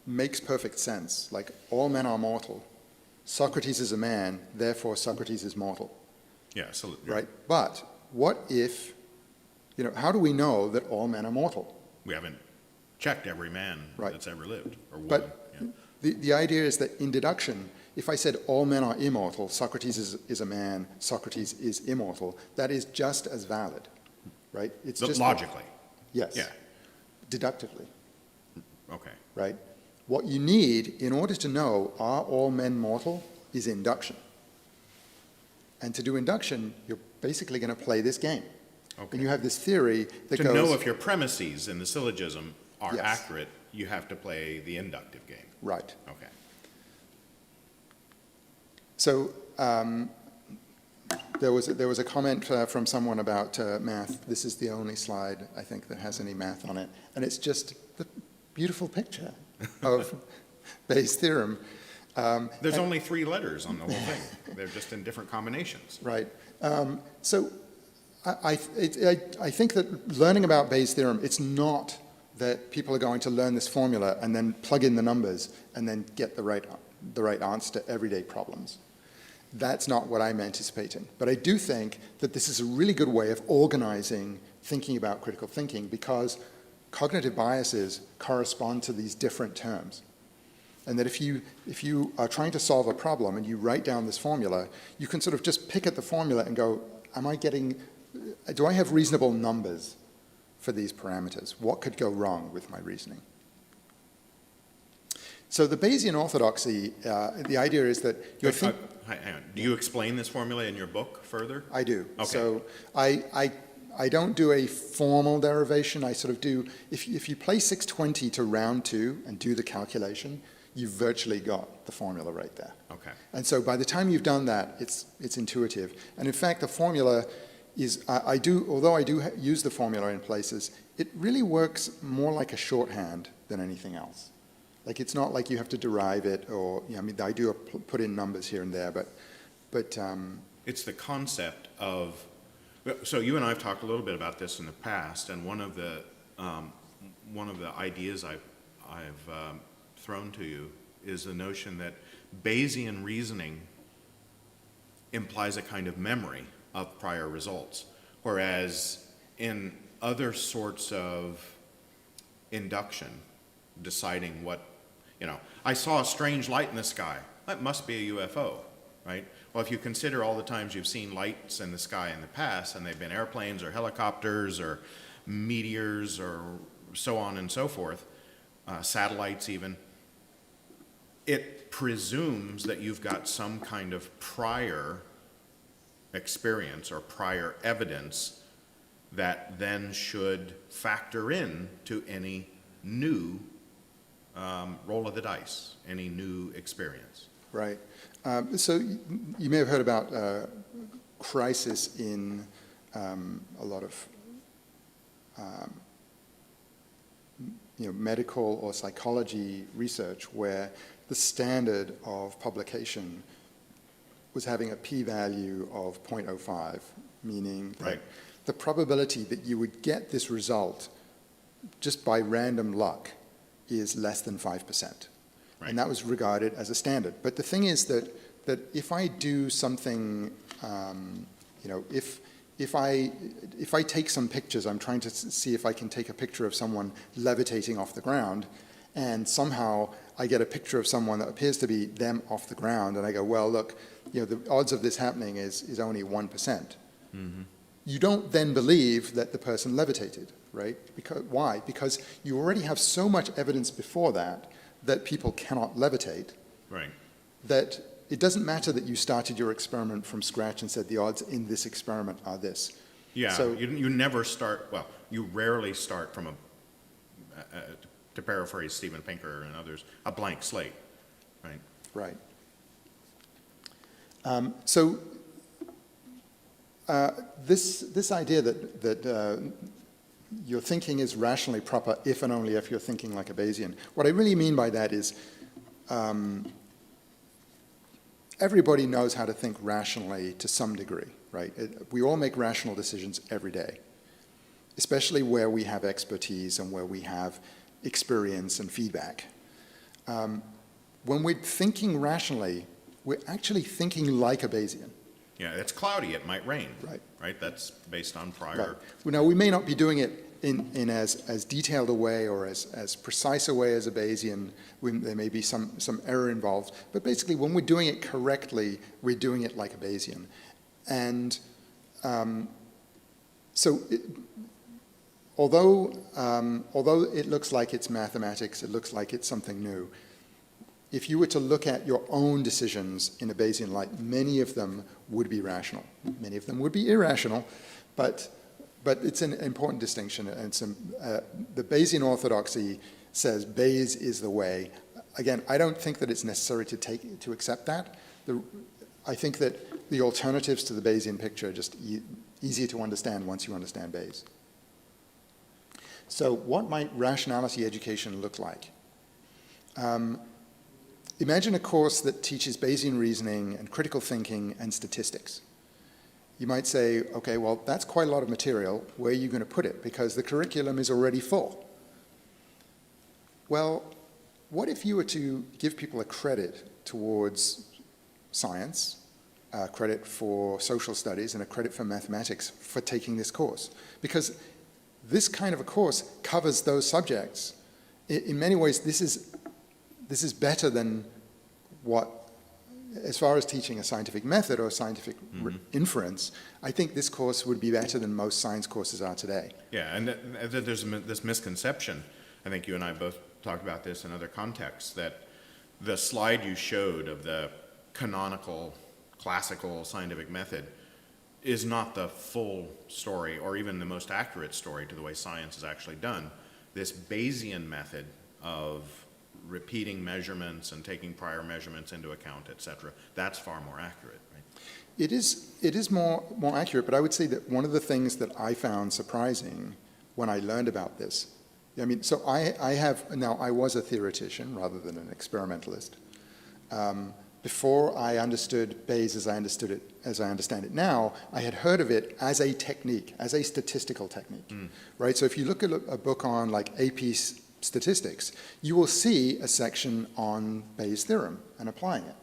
makes perfect sense, like all men are mortal. Socrates is a man, therefore Socrates is mortal. Yeah, absolutely. Right? But what if, how do we know that all men are mortal? We haven't checked every man that's ever lived, or woman. But the idea is that in deduction, if I said all men are immortal, Socrates is a man, Socrates is immortal, that is just as valid, right? It's just logically. Yes. Yeah. Deductively. Okay. Right? What you need in order to know are all men mortal is induction. And to do induction, you're basically going to play this game. Okay. And you have this theory that To goes... know if your premises in the syllogism are Yes. accurate, you have to play the inductive game. Right. Okay. So there was a comment from someone about math. This is the only slide, I think, that has any math on it. And it's just the beautiful picture of Bayes' theorem. There's only 3 letters on the whole thing. They're just in different combinations. Right. So I think that learning about Bayes' theorem, it's not that people are going to learn this formula and then plug in the numbers and then get the right answer to everyday problems. That's not what I'm anticipating. But I do think that this is a really good way of organizing thinking about critical thinking because cognitive biases correspond to these different terms. And that if you are trying to solve a problem and you write down this formula, you can sort of just pick at the formula and go, am I getting do I have reasonable numbers for these parameters? What could go wrong with my reasoning? So the Bayesian orthodoxy, the idea is that you're Hang on. Do you explain this formula in your book further? I do. Okay. So I don't do a formal derivation. I sort of do, if you play 620 to round 2 and do the calculation, you've virtually got the formula right there. Okay. And so by the time you've done that, it's intuitive. And in fact, the formula is, although I do use the formula in places, it really works more like a shorthand than anything else. Like, it's not like you have to derive it, or, I mean, I do put in numbers here and there, but It's the concept of, so you and I have talked a little bit about this in the past, and one of the ideas I've thrown to you is the notion that Bayesian reasoning implies a kind of memory of prior results, whereas in other sorts of induction, deciding what, I saw a strange light in the sky, that must be a UFO, right? Well, if you consider all the times you've seen lights in the sky in the past, and they've been airplanes or helicopters or meteors or so on and so forth, satellites even, it presumes that you've got some kind of prior experience or prior evidence that then should factor in to any new roll of the dice, any new experience. right. So you may have heard about crisis in a lot of medical or psychology research, where the standard of publication was having a p-value of 0.05, meaning that Right. the probability that you would get this result just by random luck is less than 5%. Right. And that was regarded as a standard. But the thing is that if I do something, if I take some pictures, I'm trying to see if I can take a picture of someone levitating off the ground, and somehow I get a picture of someone that appears to be them off the ground, and I go, well, look, the odds of this happening is only 1%. Mm-hmm. You don't then believe that the person levitated, right? Why? Because you already have so much evidence before that people cannot levitate, Right. that it doesn't matter that you started your experiment from scratch and said the odds in this experiment are this. Yeah, So, you never start, well, you rarely start from to paraphrase Steven Pinker and others, a blank slate, right? right. This idea that your thinking is rationally proper if and only if you're thinking like a Bayesian. What I really mean by that is everybody knows how to think rationally to some degree, right? We all make rational decisions every day, especially where we have expertise and where we have experience and feedback. When we're thinking rationally, we're actually thinking like a Bayesian. Yeah, it's cloudy, it might rain. Right. Right, that's based on prior. Right. Well, now, we may not be doing it in as detailed a way or as precise a way as a Bayesian. There may be some error involved. But basically, when we're doing it correctly, we're doing it like a Bayesian. And although it looks like it's mathematics, it looks like it's something new, if you were to look at your own decisions in a Bayesian light, many of them would be rational. Many of them would be irrational, but it's an important distinction. And the Bayesian orthodoxy says Bayes is the way. Again, I don't think that it's necessary to accept that. I think that the alternatives to the Bayesian picture are just easier to understand once you understand Bayes. So what might rationality education look like? Imagine a course that teaches Bayesian reasoning and critical thinking and statistics. You might say, okay, well, that's quite a lot of material. Where are you going to put it? Because the curriculum is already full. Well, what if you were to give people a credit towards science, a credit for social studies, and a credit for mathematics for taking this course? Because this kind of a course covers those subjects. In many ways, this is better than what as far as teaching a scientific method or scientific inference, I think this course would be better than most science courses are today. Yeah, and there's this misconception, I think you and I both talked about this in other contexts, that the slide you showed of the canonical, classical scientific method is not the full story or even the most accurate story to the way science is actually done. This Bayesian method of repeating measurements and taking prior measurements into account, et cetera, that's far more accurate, right? It is more accurate, but I would say that one of the things that I found surprising when I learned about this, I mean, so I was a theoretician rather than an experimentalist. Before I understood Bayes as I understand it now, I had heard of it as a technique, as a statistical technique, right? So if you look at a book on like AP statistics, you will see a section on Bayes' theorem and applying it.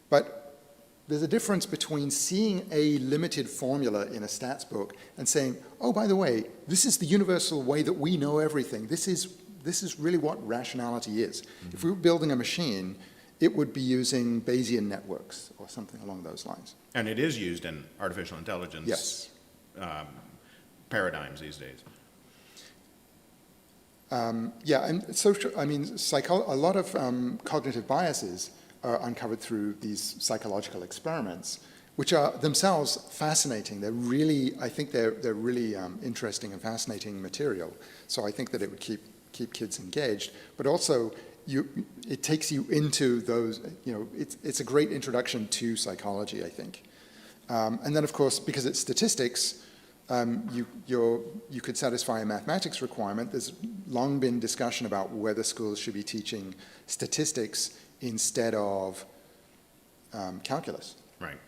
But there's a difference between seeing a limited formula in a stats book and saying, oh, by the way, this is the universal way that we know everything. This is really what rationality is. If we were building a machine, it would be using Bayesian networks or something along those lines. And it is used in artificial intelligence Yes. Paradigms these days. Yeah, and social, I mean, a lot of cognitive biases are uncovered through these psychological experiments, which are themselves fascinating. They're really, I think they're really interesting and fascinating material. So I think that it would keep kids engaged, but also it takes you into those, it's a great introduction to psychology, I think. And then, of course, because it's statistics, you could satisfy a mathematics requirement. There's long been discussion about whether schools should be teaching statistics instead of calculus. Right.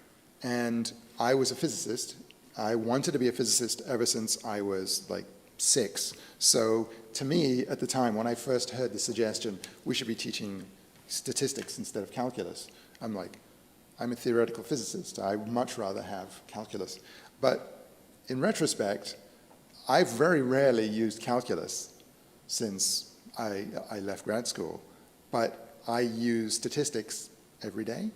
And I was a physicist. I wanted to be a physicist ever since I was like 6. So to me, at the time, when I first heard the suggestion, we should be teaching statistics instead of calculus, I'm like, I'm a theoretical physicist. I would much rather have calculus. But in retrospect, I've very rarely used calculus since I left grad school, but I use statistics every day.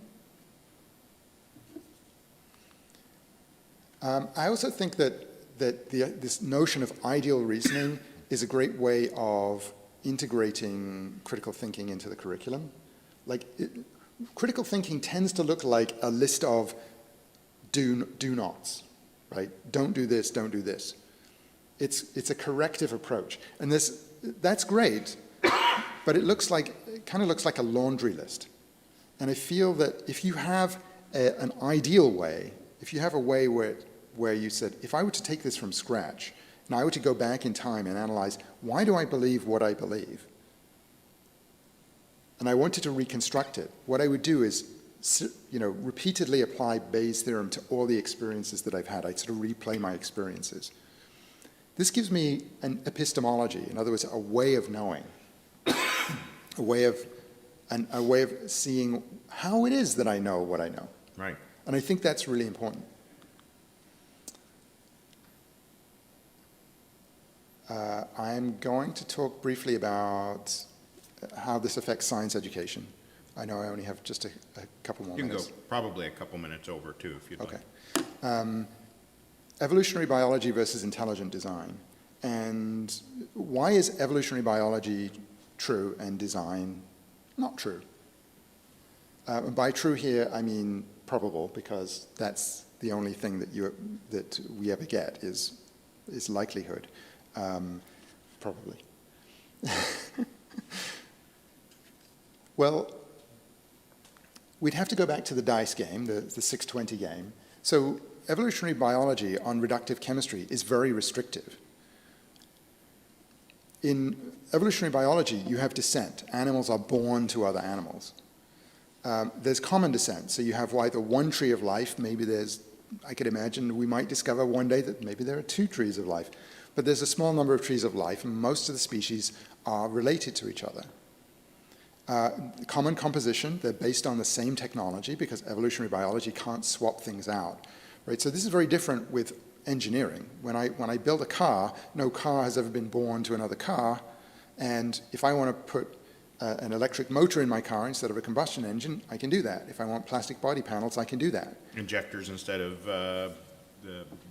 I also think that this notion of ideal reasoning is a great way of integrating critical thinking into the curriculum. Critical thinking tends to look like a list of do nots, right? Don't do this, don't do this. It's a corrective approach. And that's great, but it kind of looks like a laundry list. And I feel that if you have an ideal way, if you have a way where you said, if I were to take this from scratch, and I were to go back in time and analyze, why do I believe what I believe? And I wanted to reconstruct it. What I would do is, repeatedly apply Bayes' theorem to all the experiences that I've had. I'd sort of replay my experiences. This gives me an epistemology, in other words, a way of knowing, a way of seeing how it is that I know what I know. Right. And I think that's really important. I'm going to talk briefly about how this affects science education. I know I only have just a couple more minutes. You can go probably a couple minutes over, too, if you'd like. Okay. Evolutionary biology versus intelligent design. And why is evolutionary biology true and design not true? By true here, I mean probable, because that's the only thing that we ever get is likelihood. Probably. Well, we'd have to go back to the dice game, the 620 game. So evolutionary biology on reductive chemistry is very restrictive. In evolutionary biology, you have descent. Animals are born to other animals. There's common descent. So you have either one tree of life, I could imagine we might discover one day that maybe there are 2 trees of life. But there's a small number of trees of life, and most of the species are related to each other. Common composition, they're based on the same technology because evolutionary biology can't swap things out, right? So this is very different with engineering. When I build a car, no car has ever been born to another car, and if I want to put an electric motor in my car instead of a combustion engine, I can do that. If I want plastic body panels, I can do that. Injectors instead of the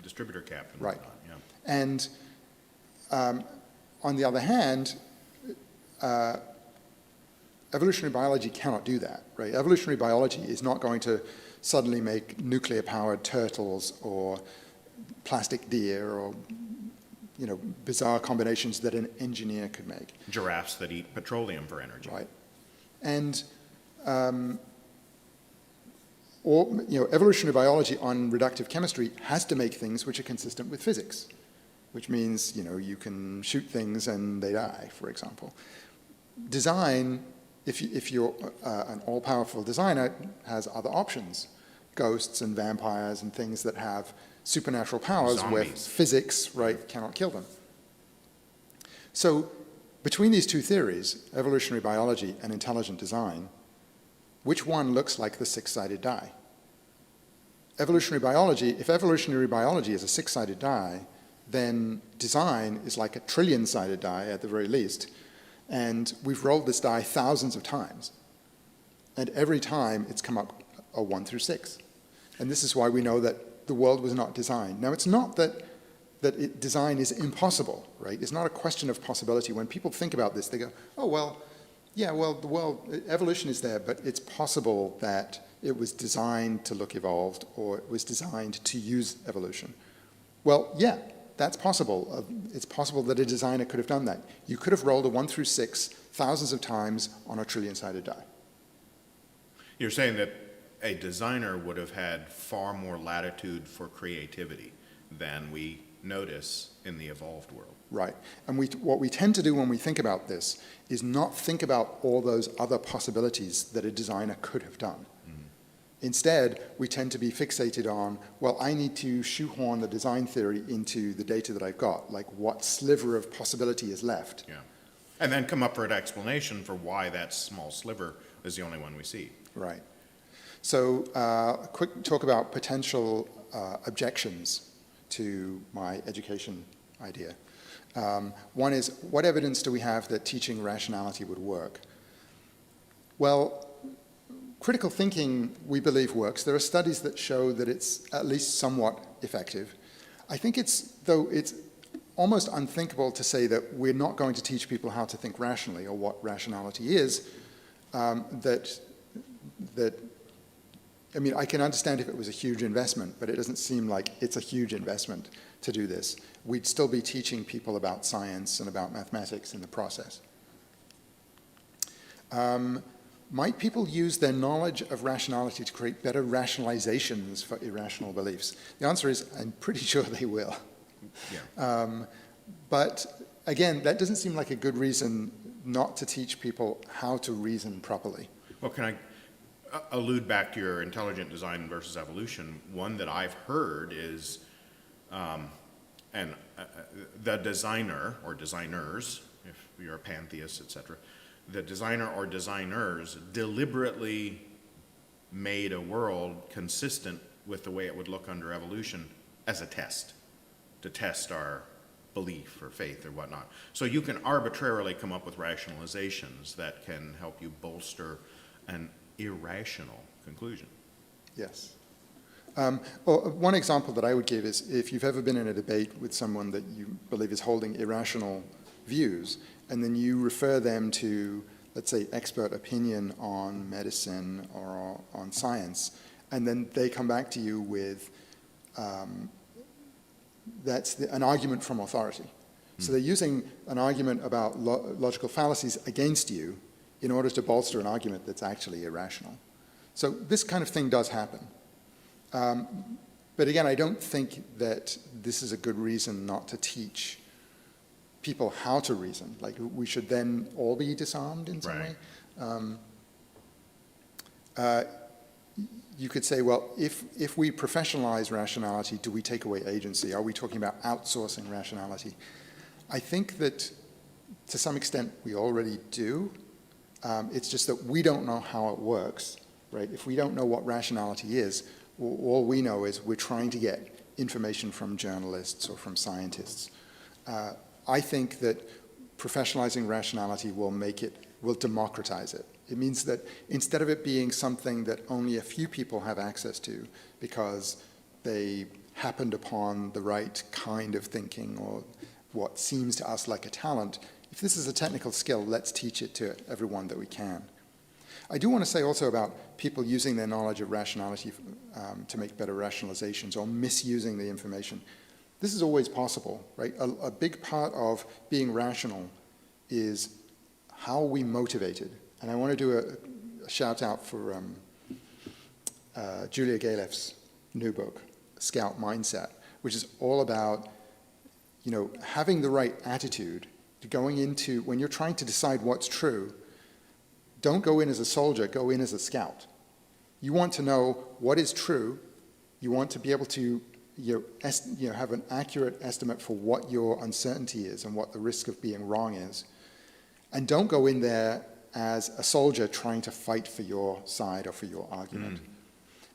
distributor cap. And Right. whatnot, yeah. And on the other hand, evolutionary biology cannot do that, right? Evolutionary biology is not going to suddenly make nuclear-powered turtles or plastic deer or, bizarre combinations that an engineer could make. Giraffes that eat petroleum for energy. Right. And, evolutionary biology on reductive chemistry has to make things which are consistent with physics, which means, you can shoot things and they die, for example. Design, if you're an all-powerful designer, has other options. Ghosts and vampires and things that have supernatural powers where Zombies. physics, right, cannot kill them. So between these two theories, evolutionary biology and intelligent design, which one looks like the six-sided die? If evolutionary biology is a six-sided die, then design is like a trillion-sided die at the very least. And we've rolled this die thousands of times. And every time it's come up a 1 through 6. And this is why we know that the world was not designed. Now, it's not that design is impossible, right? It's not a question of possibility. When people think about this, they go, oh, well, yeah, well, the world, evolution is there, but it's possible that it was designed to look evolved or it was designed to use evolution. Well, yeah, that's possible. It's possible that a designer could have done that. You could have rolled a 1 through 6 thousands of times on a trillion-sided die. You're saying that a designer would have had far more latitude for creativity than we notice in the evolved world. Right. And what we tend to do when we think about this is not think about all those other possibilities that a designer could have done. Instead, we tend to be fixated on, well, I need to shoehorn the design theory into the data that I've got, like what sliver of possibility is left. Yeah. And then come up with an explanation for why that small sliver is the only one we see. Right. So a quick talk about potential objections to my education idea. One is, what evidence do we have that teaching rationality would work? Well, critical thinking, we believe, works. There are studies that show that it's at least somewhat effective. I think it's almost unthinkable to say that we're not going to teach people how to think rationally or what rationality is, I mean, I can understand if it was a huge investment, but it doesn't seem like it's a huge investment to do this. We'd still be teaching people about science and about mathematics in the process. Might people use their knowledge of rationality to create better rationalizations for irrational beliefs? The answer is, I'm pretty sure they will. Yeah. But again, that doesn't seem like a good reason not to teach people how to reason properly. Well, can I allude back to your intelligent design versus evolution? One that I've heard is, the designer or designers, if you're a pantheist, etc., the designer or designers deliberately made a world consistent with the way it would look under evolution as a test, to test our belief or faith or whatnot. So you can arbitrarily come up with rationalizations that can help you bolster an irrational conclusion. Yes. Well, one example that I would give is if you've ever been in a debate with someone that you believe is holding irrational views, and then you refer them to, let's say, expert opinion on medicine or on science, and then they come back to you with an argument from authority. So they're using an argument about logical fallacies against you in order to bolster an argument that's actually irrational. So this kind of thing does happen. But again, I don't think that this is a good reason not to teach people how to reason. Like, we should then all be disarmed in some way. You could say, well, if we professionalize rationality, do we take away agency? Are we talking about outsourcing rationality? I think that to some extent we already do. It's just that we don't know how it works, right? If we don't know what rationality is, all we know is we're trying to get information from journalists or from scientists. I think that professionalizing rationality will will democratize it. It means that instead of it being something that only a few people have access to because they happened upon the right kind of thinking or what seems to us like a talent, if this is a technical skill, let's teach it to everyone that we can. I do want to say also about people using their knowledge of rationality to make better rationalizations or misusing the information. This is always possible, right? A big part of being rational is how we motivated. And I want to do a shout out for Julia Galef's new book, Scout Mindset, which is all about, having the right attitude to going into, when you're trying to decide what's true, don't go in as a soldier, go in as a scout. You want to know what is true. You want to be able to have an accurate estimate for what your uncertainty is and what the risk of being wrong is. And don't go in there as a soldier trying to fight for your side or for your argument.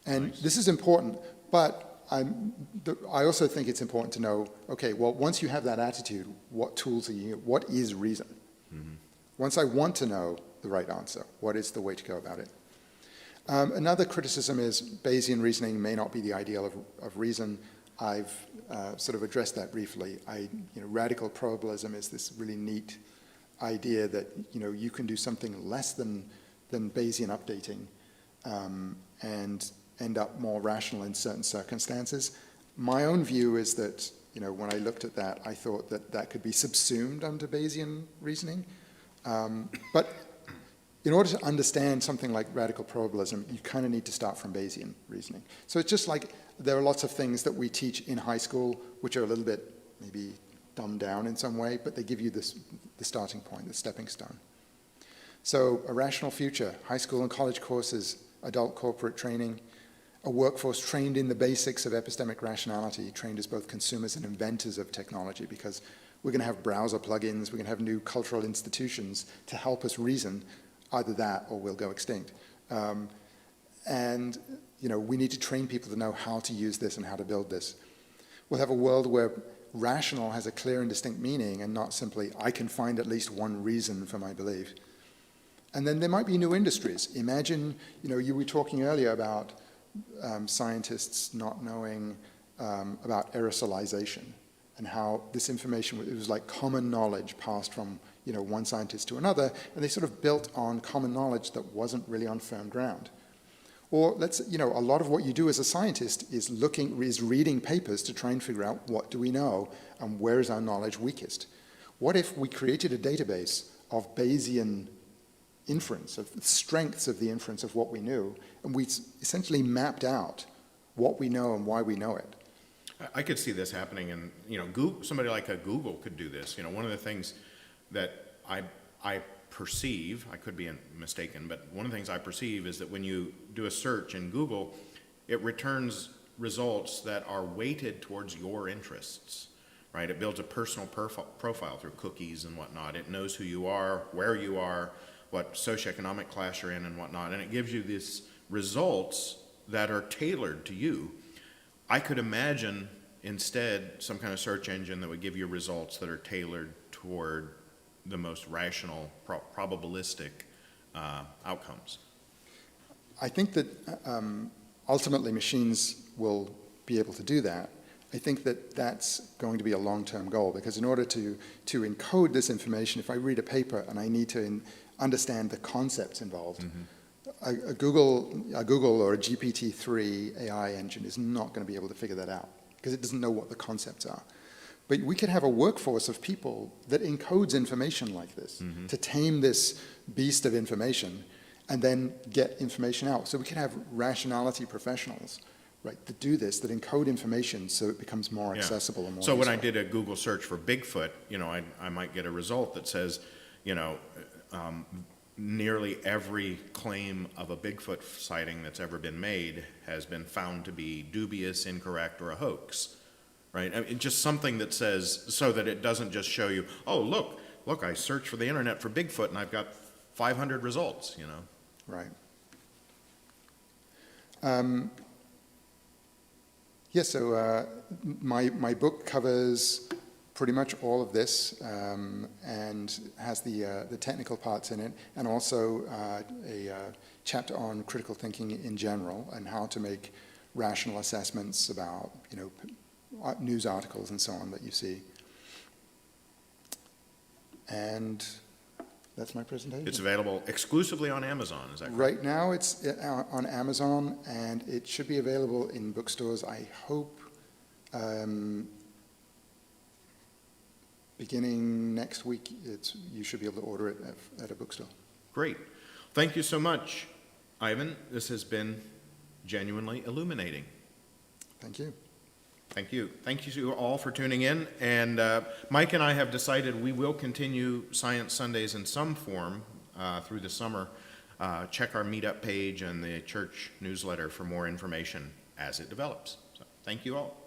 And nice. This is important, but I also think it's important to know, okay, well, once you have that attitude, what tools are you, what is reason? Mm-hmm. Once I want to know the right answer, what is the way to go about it? Another criticism is Bayesian reasoning may not be the ideal of reason. I've sort of addressed that briefly. Radical probabilism is this really neat idea that you can do something less than Bayesian updating and end up more rational in certain circumstances. My own view is that when I looked at that, I thought that could be subsumed under Bayesian reasoning. But in order to understand something like radical probabilism, you kind of need to start from Bayesian reasoning. So it's just like there are lots of things that we teach in high school which are a little bit maybe dumbed down in some way, but they give you the starting point, the stepping stone. So a rational future, high school and college courses, adult corporate training, a workforce trained in the basics of epistemic rationality, trained as both consumers and inventors of technology, because we're going to have browser plugins, we're going to have new cultural institutions to help us reason. Either that or we'll go extinct. And we need to train people to know how to use this and how to build this. We'll have a world where rational has a clear and distinct meaning and not simply, I can find at least one reason for my belief. And then there might be new industries. Imagine, you were talking earlier about scientists not knowing about aerosolization and how this information, it was like common knowledge passed from one scientist to another, and they sort of built on common knowledge that wasn't really on firm ground. Or a lot of what you do as a scientist is reading papers to try and figure out what do we know and where is our knowledge weakest. What if we created a database of Bayesian inference, of the strengths of the inference of what we knew, and we essentially mapped out what we know and why we know it? I could see this happening, and Google, somebody like a Google could do this. One of the things that I perceive, I could be mistaken, but one of the things I perceive is that when you do a search in Google, it returns results that are weighted towards your interests, right? It builds a personal profile through cookies and whatnot. It knows who you are, where you are, what socioeconomic class you're in and whatnot, and it gives you these results that are tailored to you. I could imagine instead some kind of search engine that would give you results that are tailored toward the most rational, probabilistic outcomes. I think that ultimately machines will be able to do that. I think that that's going to be a long-term goal, because in order to encode this information, if I read a paper and I need to understand the concepts involved, a Google or a GPT-3 AI engine is not going to be able to figure that out, because it doesn't know what the concepts are. But we could have a workforce of people that encodes information like this to tame this beast of information and then get information out. So we could have rationality professionals, right, that do this, that encode information so it becomes more accessible and more So useful. when I did a Google search for Bigfoot, I might get a result that says, nearly every claim of a Bigfoot sighting that's ever been made has been found to be dubious, incorrect, or a hoax. Right? I mean, just something that says, so that it doesn't just show you, oh, look, I searched for the internet for Bigfoot and I've got 500 results, Right. So my book covers pretty much all of this, and has the technical parts in it, and also a chapter on critical thinking in general and how to make rational assessments about, news articles and so on that you see. And that's my presentation. It's available exclusively on Amazon, is that correct? Right now, it's on Amazon, and it should be available in bookstores, I hope, beginning next week. You should be able to order it at a bookstore. Great. Thank you so much, Ivan. This has been genuinely illuminating. Thank you. Thank you. Thank you to you all for tuning in. And Mike and I have decided we will continue Science Sundays in some form through the summer. Check our meetup page and the church newsletter for more information as it develops. So, thank you all.